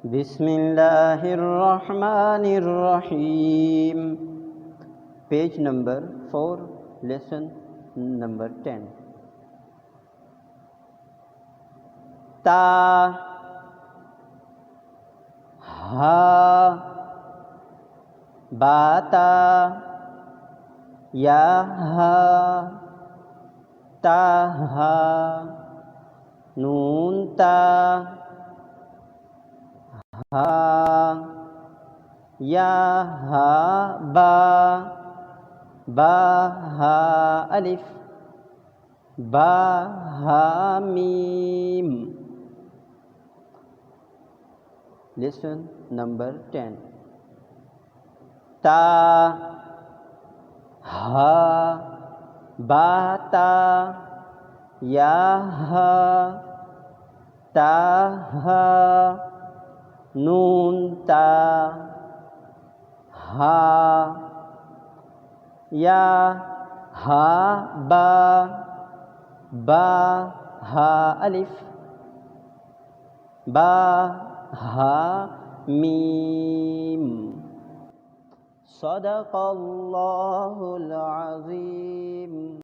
बिस्मिल्लाहिर्रहमानिर्रहीम। Page number 4, lesson number 10। ता, हा, बाता, या, हा, ता, हा, नून ता, हा, या, हा, बा, हा, अलिफ, बा, हा, मीम। Lesson number 10। ता, हा, बाता, या, हा, ता, हा, नून ता, हा, या, हा, बा, हा, अलिफ, बा, हा, मीम। सदक़ल्लाहुल अज़ीम।